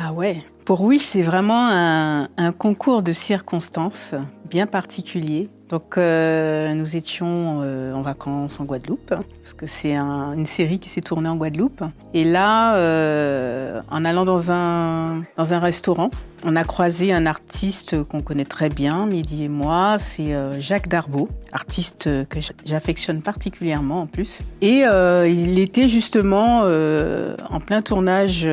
Ah ouais. Pour Wish, c'est vraiment un concours de circonstances bien particulier. Donc, nous étions en vacances en Guadeloupe, parce que c'est une série qui s'est tournée en Guadeloupe. Et là, en allant dans un restaurant, on a croisé un artiste qu'on connaît très bien, Mehdi et moi, c'est Jacques Darbo, artiste que j'affectionne particulièrement en plus. Et il était justement en plein tournage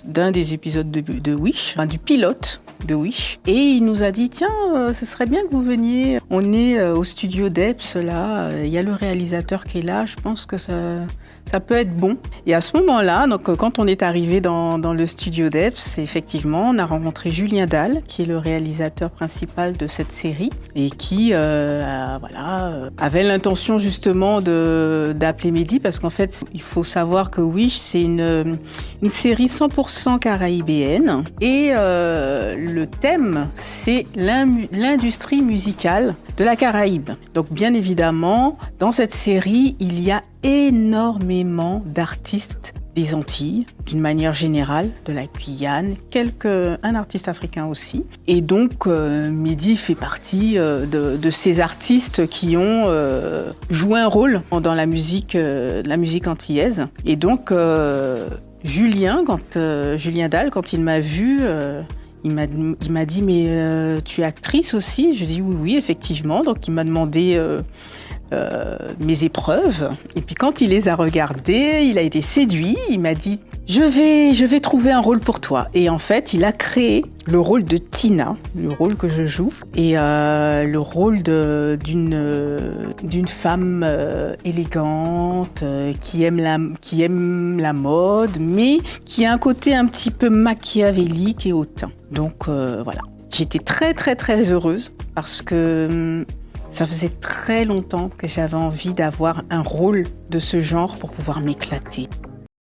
d'un des épisodes de Wish, enfin, du pilote de Wish. Et il nous a dit, tiens, ce serait bien que vous veniez. On est au studio d'Epps, là, il y a le réalisateur qui est là, je pense que ça peut être bon. Et à ce moment-là, donc, quand on est arrivé dans le studio d'Epps, effectivement, on a rencontré Julien Dalle, qui est le réalisateur principal de cette série, et qui avait l'intention justement d'appeler Mehdi, parce qu'en fait, il faut savoir que Wish, c'est une série 100% caraïbéenne, et le thème, c'est l'industrie musicale de la Caraïbe. Donc bien évidemment, dans cette série, il y a énormément d'artistes des Antilles, d'une manière générale, de la Guyane, un artiste africain aussi. Et donc, Mehdi fait partie de ces artistes qui ont joué un rôle dans la musique antillaise. Et donc, Julien Dalle, quand il m'a vu, il m'a dit, mais tu es actrice aussi? Je dis oui, effectivement. Donc, il m'a demandé mes épreuves. Et puis quand il les a regardées, il a été séduit. Il m'a dit, je vais trouver un rôle pour toi. Et en fait, il a créé le rôle de Tina, le rôle que je joue, et le rôle d'une femme élégante, qui aime la mode, mais qui a un côté un petit peu machiavélique et hautain. Donc voilà. J'étais très très très heureuse parce que ça faisait très longtemps que j'avais envie d'avoir un rôle de ce genre pour pouvoir m'éclater.